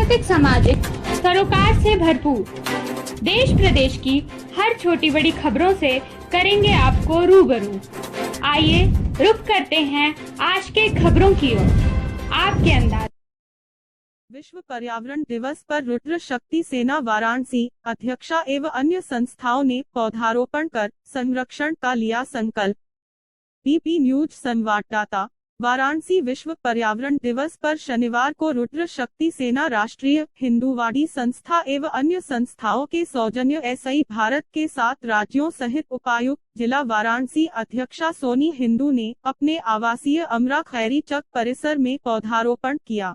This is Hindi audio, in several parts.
सांस्कृतिक सामाजिक सरोकार से भरपूर देश प्रदेश की हर छोटी बड़ी खबरों से करेंगे आपको रूबरू। आइए रुक करते हैं आज के खबरों की ओर। आपके अंदाज। विश्व पर्यावरण दिवस पर रुद्र शक्ति सेना वाराणसी अध्यक्षा एवं अन्य संस्थाओं ने पौधारोपण कर संरक्षण का लिया संकल्प। बीपी न्यूज संवाददाता वाराणसी। विश्व पर्यावरण दिवस पर शनिवार को रुद्र शक्ति सेना राष्ट्रीय हिंदूवादी संस्था एवं अन्य संस्थाओं के सौजन्य एसआई भारत के 7 राज्यों सहित उपायुक्त जिला वाराणसी अध्यक्षा सोनी हिंदू ने अपने आवासीय अमरा खैरी चक परिसर में पौधारोपण किया।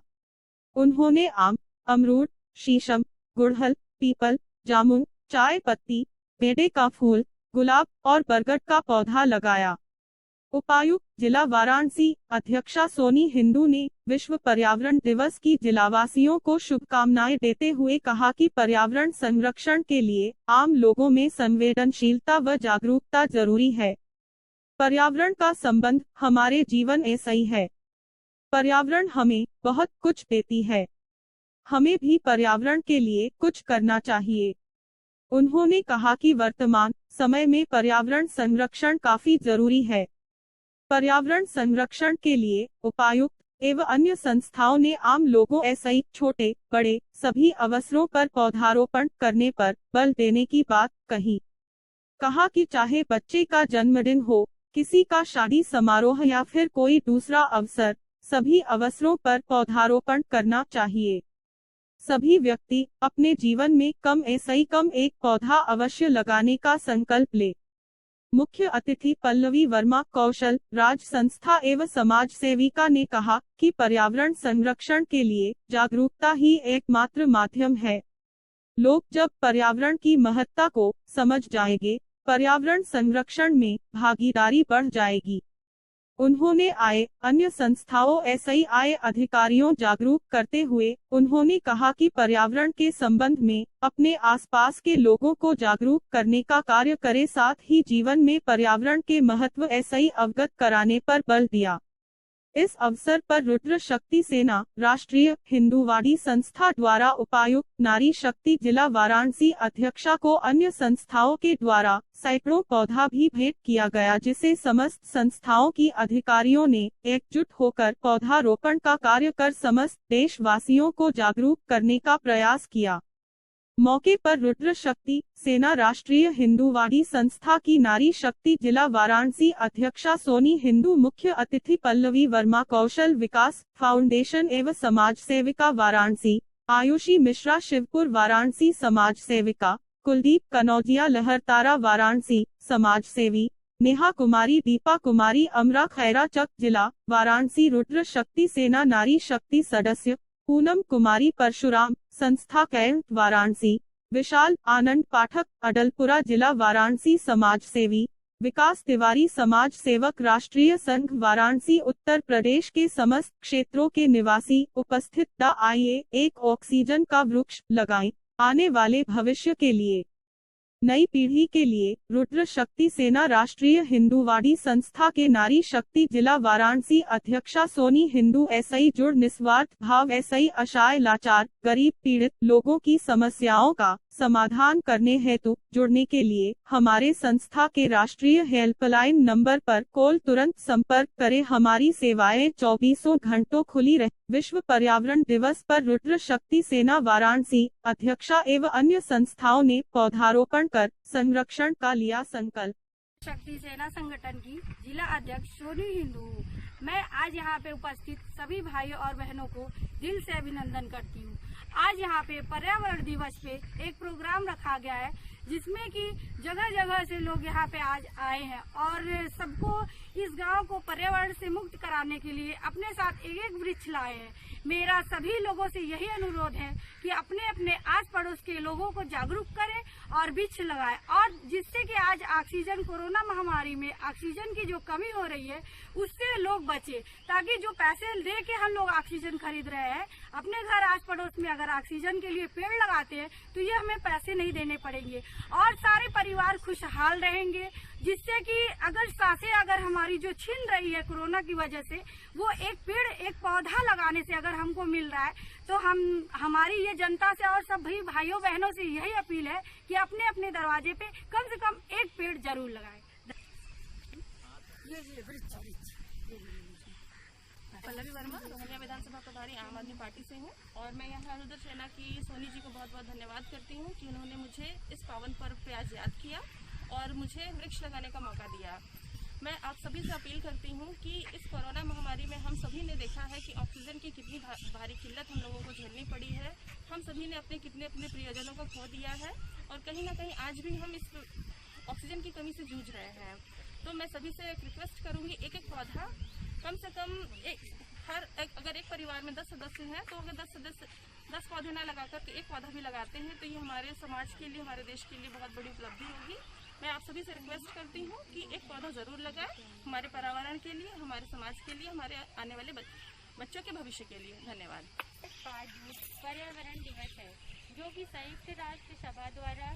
उन्होंने आम, अमरूद, शीशम, गुड़हल, पीपल, जामुन, चाय पत्ती, बेडे का फूल, गुलाब और बरगद का पौधा लगाया। उपायुक्त जिला वाराणसी अध्यक्षा सोनी हिंदू ने विश्व पर्यावरण दिवस की जिलावासियों को शुभकामनाएं देते हुए कहा कि पर्यावरण संरक्षण के लिए आम लोगों में संवेदनशीलता व जागरूकता जरूरी है। पर्यावरण का संबंध हमारे जीवन ऐसा ही है। पर्यावरण हमें बहुत कुछ देती है, हमें भी पर्यावरण के लिए कुछ करना चाहिए। उन्होंने कहा कि वर्तमान समय में पर्यावरण संरक्षण काफी जरूरी है। पर्यावरण संरक्षण के लिए उपायुक्त एवं अन्य संस्थाओं ने आम लोगों ऐसे छोटे बड़े सभी अवसरों पर पौधारोपण करने पर बल देने की बात कही। कहा कि चाहे बच्चे का जन्मदिन हो, किसी का शादी समारोह या फिर कोई दूसरा अवसर, सभी अवसरों पर पौधारोपण करना चाहिए। सभी व्यक्ति अपने जीवन में कम एक पौधा अवश्य लगाने का संकल्प ले। मुख्य अतिथि पल्लवी वर्मा कौशल राज संस्था एवं समाज सेविका ने कहा कि पर्यावरण संरक्षण के लिए जागरूकता ही एकमात्र माध्यम है। लोग जब पर्यावरण की महत्ता को समझ जाएंगे, पर्यावरण संरक्षण में भागीदारी बढ़ जाएगी। उन्होंने अन्य संस्थाओं एसआई अधिकारियों जागरूक करते हुए उन्होंने कहा कि पर्यावरण के संबंध में अपने आसपास के लोगों को जागरूक करने का कार्य करे, साथ ही जीवन में पर्यावरण के महत्व एसआई अवगत कराने पर बल दिया। इस अवसर पर रुद्र शक्ति सेना राष्ट्रीय हिंदूवादी संस्था द्वारा उपायुक्त नारी शक्ति जिला वाराणसी अध्यक्षा को अन्य संस्थाओं के द्वारा सैकड़ों पौधा भी भेंट किया गया, जिसे समस्त संस्थाओं की अधिकारियों ने एकजुट होकर पौधारोपण का कार्य कर समस्त देशवासियों को जागरूक करने का प्रयास किया। मौके पर रुद्र शक्ति सेना राष्ट्रीय हिंदूवादी संस्था की नारी शक्ति जिला वाराणसी अध्यक्षा सोनी हिंदू, मुख्य अतिथि पल्लवी वर्मा कौशल विकास फाउंडेशन एवं समाज सेविका वाराणसी, आयुषी मिश्रा शिवपुर वाराणसी समाज सेविका, कुलदीप कनौजिया लहरतारा वाराणसी समाज सेवी, नेहा कुमारी दीपा कुमारी अमरा खैरा चक जिला वाराणसी रुद्र शक्ति सेना नारी शक्ति सदस्य, पूनम कुमारी परशुराम संस्था कैंट वाराणसी, विशाल आनंद पाठक अडलपुरा जिला वाराणसी समाज सेवी, विकास तिवारी समाज सेवक राष्ट्रीय संघ वाराणसी उत्तर प्रदेश के समस्त क्षेत्रों के निवासी उपस्थित। आइए एक ऑक्सीजन का वृक्ष लगाएं, आने वाले भविष्य के लिए, नई पीढ़ी के लिए। रुद्र शक्ति सेना राष्ट्रीय हिंदूवादी संस्था के नारी शक्ति जिला वाराणसी अध्यक्षा सोनी हिंदू एसआई जुड़ निस्वार्थ भाव एसआई असहाय लाचार गरीब पीड़ित लोगों की समस्याओं का समाधान करने हेतु जुड़ने के लिए हमारे संस्था के राष्ट्रीय हेल्पलाइन नंबर पर कॉल तुरंत संपर्क करें। हमारी सेवाएं 24 घंटों खुली रहे। विश्व पर्यावरण दिवस पर रुद्र शक्ति सेना वाराणसी अध्यक्षा एवं अन्य संस्थाओं ने पौधारोपण कर संरक्षण का लिया संकल्प। शक्ति सेना संगठन की जिला अध्यक्ष सोनी हिंदू, मैं आज यहाँ पे उपस्थित सभी भाइयों और बहनों को दिल से अभिनंदन करती हूँ। आज यहाँ पे पर्यावरण दिवस पे एक प्रोग्राम रखा गया है, जिसमें कि जगह जगह से लोग यहाँ पे आज आए हैं और सबको इस गांव को पर्यावरण से मुक्त कराने के लिए अपने साथ एक एक वृक्ष लाए हैं। मेरा सभी लोगों से यही अनुरोध है कि अपने अपने आस पड़ोस के लोगों को जागरूक करें और वृक्ष लगाएं, और जिससे कि आज ऑक्सीजन कोरोना महामारी में ऑक्सीजन की जो कमी हो रही है उससे लोग बचे, ताकि जो पैसे दे के हम लोग ऑक्सीजन खरीद रहे हैं, अपने घर आस पड़ोस में अगर ऑक्सीजन के लिए पेड़ लगाते हैं तो ये हमें पैसे नहीं देने पड़ेंगे। और सारे परिवार खुशहाल रहेंगे, जिससे कि अगर हमारी जो छिन रही है कोरोना की वजह से, वो एक पेड़ एक पौधा लगाने से अगर हमको मिल रहा है, तो हमारी ये जनता से और सब भाइयों बहनों से यही अपील है कि अपने अपने दरवाजे पे कम से कम एक पेड़ जरूर लगाएं। पल्लवी वर्मा, रोहनिया विधानसभा प्रभारी, आम आदमी पार्टी से हूँ और मैं यहाँ रुद्र सेना की सोनी जी को बहुत बहुत धन्यवाद करती हूँ कि उन्होंने मुझे इस पावन पर्व पे आज याद किया और मुझे वृक्ष लगाने का मौका दिया। मैं आप सभी से अपील करती हूँ कि इस कोरोना महामारी में हम सभी ने देखा है कि ऑक्सीजन की कितनी भारी किल्लत हम लोगों को झेलनी पड़ी है। हम सभी ने अपने प्रियजनों को खो दिया है और कहीं ना कहीं आज भी हम इस ऑक्सीजन की कमी से जूझ रहे हैं। तो मैं सभी से एक रिक्वेस्ट करूँगी, एक एक पौधा कम से कम अगर एक परिवार में 10 सदस्य हैं तो अगर 10 पौधे ना लगा करके एक पौधा भी लगाते हैं तो ये हमारे समाज के लिए, हमारे देश के लिए बहुत बड़ी उपलब्धि होगी। मैं आप सभी से रिक्वेस्ट करती हूँ कि एक पौधा जरूर लगाएं, हमारे पर्यावरण के लिए, हमारे समाज के लिए, हमारे आने वाले बच्चों के भविष्य के लिए। धन्यवाद। 5 जून पर्यावरण दिवस है, जो कि संयुक्त राष्ट्र सभा द्वारा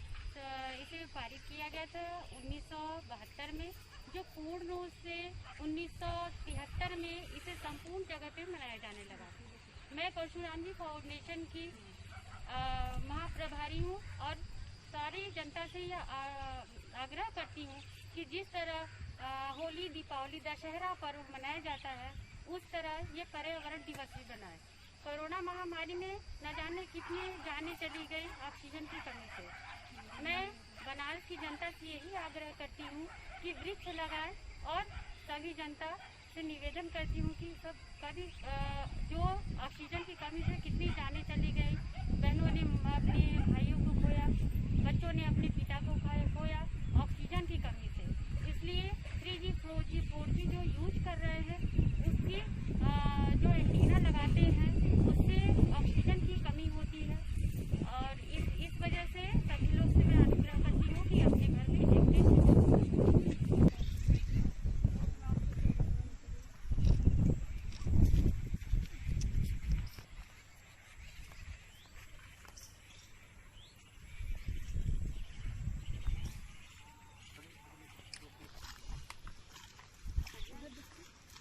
इसे पारित किया गया था 1972 में, जो पूर्ण रूप से 1973 में इसे संपूर्ण जगह पे मनाया जाने लगा। मैं परशुराम जी फाउंडेशन की महाप्रभारी हूँ और सारी जनता से यह आग्रह करती हूँ कि जिस तरह होली, दीपावली, दशहरा पर्व मनाया जाता है, उस तरह ये पर्यावरण दिवस भी बनाए। कोरोना महामारी में न जाने कितनी जानें चली गई ऑक्सीजन की कमी से। मैं बनारस की जनता से यही आग्रह करती हूँ कि वृक्ष लगाएं और सभी जनता से निवेदन करती हूँ कि सब कभी जो ऑक्सीजन की कमी से कितनी जानें चली गई, बहनों ने अपने भाइयों को खोया, बच्चों ने अपने पिता को खोया ऑक्सीजन की कमी से। इसलिए 3G, 4G जो यूज कर रहे हैं, उसकी जो एंटीना लगाते हैं उससे ऑक्सीजन की कमी होती है और इस वजह से सभी लोग से मैं आग्रह करती हूँ कि अपने घर में एक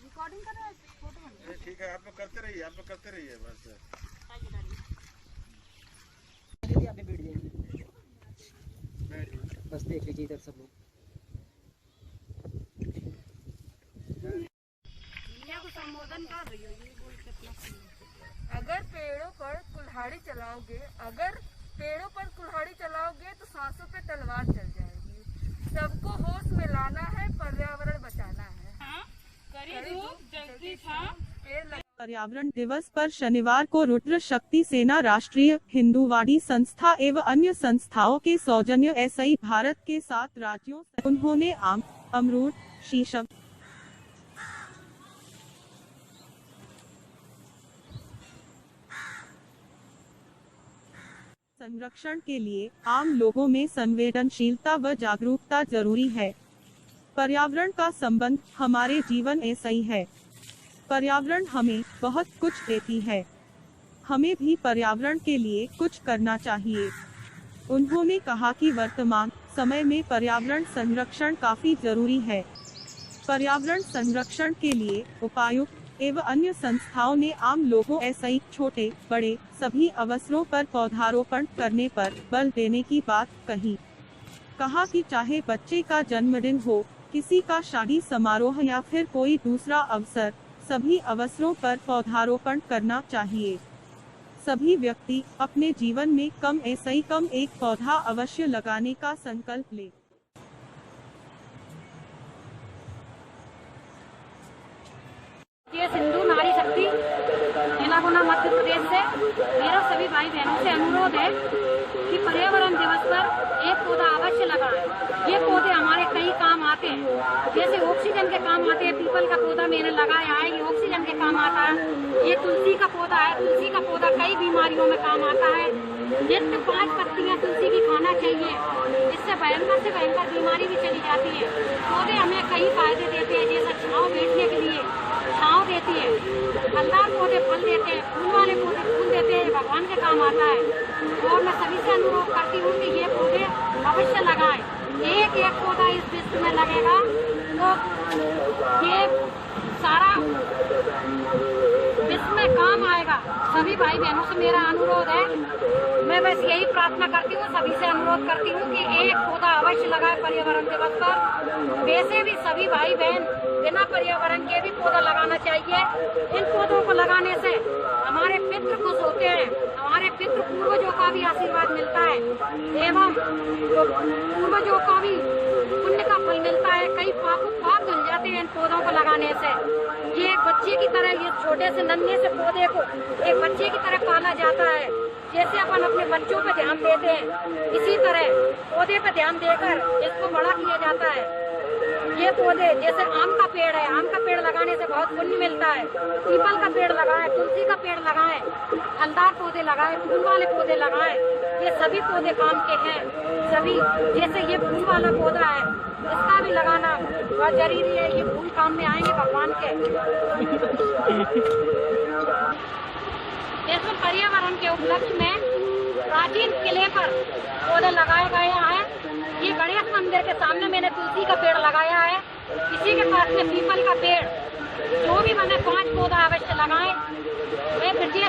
रिकॉर्डिंग कर रहे हैं, फोटो बन ठीक है, आप लोग करते रहिए बस। आप भी बैठ जाइए, बस देख लीजिए इधर सब लोग। दुनिया को संबोधन कर रही हो, ये बोल के अपना अगर पेड़ों पर कुल्हाड़ी चलाओगे तो सांसों पे तलवार चल जाएगी। सबको होश में लाना है, पर्यावरण बचाना है। पर्यावरण दिवस पर शनिवार को रुद्र शक्ति सेना, राष्ट्रीय हिंदूवादी संस्था एवं अन्य संस्थाओं के सौजन्य एसआई भारत के 7 राज्यों से उन्होंने आम, अमरूद, शीशम, संरक्षण के लिए आम लोगों में संवेदनशीलता व जागरूकता जरूरी है। पर्यावरण का संबंध हमारे जीवन ऐसा ही है। पर्यावरण हमें बहुत कुछ देती है, हमें भी पर्यावरण के लिए कुछ करना चाहिए। उन्होंने कहा कि वर्तमान समय में पर्यावरण संरक्षण काफी जरूरी है। पर्यावरण संरक्षण के लिए उपायुक्त एवं अन्य संस्थाओं ने आम लोगों एसआई छोटे बड़े सभी अवसरों पर पौधारोपण करने पर बल देने की बात कही। कहा कि चाहे बच्चे का जन्मदिन हो, किसी का शादी समारोह या फिर कोई दूसरा अवसर, सभी अवसरों पर पौधारोपण करना चाहिए। सभी व्यक्ति अपने जीवन में कम एक पौधा अवश्य लगाने का संकल्प ले। सिंधु नारी शक्ति सेना मध्य प्रदेश से मेरा सभी भाई बहनों से अनुरोध है कि पर्यावरण दिवस पर एक पौधा अवश्य लगाएं। ये पौधे हमारे कई काम आते हैं, जैसे ऑक्सीजन के काम आते हैं। पीपल का पौधा मैंने लगाया है, ये ऑक्सीजन के काम आता है। ये तुलसी का पौधा है, तुलसी का पौधा कई बीमारियों में काम आता है। नित्य 5 पत्तियां तुलसी की खाना चाहिए, इससे भयंकर से भयंकर बीमारी भी चली जाती है। पौधे हमें कई फायदे देते हैं, जैसे छाँव बैठने के लिए छाँव देती है, फलदार पौधे फल देते हैं, फूल वाले पौधे फूल देते हैं, भगवान के काम आता है। और मैं सभी से अनुरोध करती हूँ कि ये पौधे अवश्य एक एक पौधा इस विश्व में लगेगा तो ये सारा विश्व में काम आएगा। सभी भाई बहनों से मेरा अनुरोध है, मैं बस यही प्रार्थना करती हूँ, सभी से अनुरोध करती हूँ कि एक पौधा अवश्य लगाए पर्यावरण दिवस पर। वैसे भी सभी भाई बहन बिना पर्यावरण के भी पौधा लगाना चाहिए। इन पौधों को लगाने से हमारे पितृ खुश होते हैं, हमारे पितृ पूर्वजों का भी आशीर्वाद मिलता है एवं पूर्वजों का भी पुण्य का फल मिलता है। कई पाप धुल जाते हैं इन पौधों को लगाने से। ये एक बच्चे की तरह, ये छोटे से नन्हे से पौधे को एक बच्चे की तरह पाला जाता है। जैसे अपन अपने बच्चों पे ध्यान देते हैं, इसी तरह पौधे पे ध्यान देकर इसको बड़ा किया जाता है। ये पौधे जैसे आम का पेड़ है, आम का पेड़ लगाने से बहुत पुण्य मिलता है। पीपल का पेड़ लगाएं, तुलसी का पेड़ लगाएं, फलदार पौधे लगाएं, फूल वाले पौधे लगाएं। ये सभी पौधे काम के हैं। सभी जैसे ये फूल वाला पौधा है, इसका भी लगाना बहुत जरूरी है। ये फूल काम में आएंगे भगवान के। इसमें पर्यावरण के उपलक्ष्य में प्राचीन किले पर पौधे लगाए गए हैं। ये गणेश मंदिर के सामने मैंने तुलसी का पेड़ लगाया है, इसी के पास में पीपल का पेड़। जो भी मैंने 5 पौधा अवश्य लगाए। मैं ब्रजेश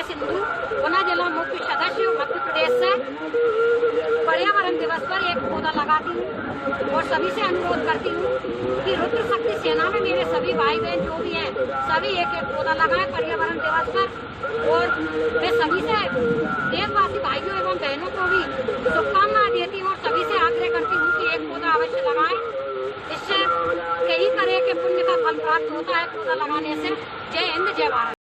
सिंधु गुना जिला मुख्य सदस्य मध्य प्रदेश से पर्यावरण दिवस पर एक पौधा लगाती हूँ और सभी से अनुरोध करती हूँ कि रुद्र शक्ति सेना में मेरे सभी भाई बहन जो भी हैं सभी एक एक पौधा लगाएं पर्यावरण दिवस पर। और मैं सभी से देशवासी भाइयों एवं बहनों को भी शुभकामनाएं देती हूँ और सभी से आग्रह करती हूँ कि एक पौधा अवश्य लगाएं। इससे कई तरह के पुण्य का फल प्राप्त होता है पौधा लगाने से। जय हिंद, जय भारत।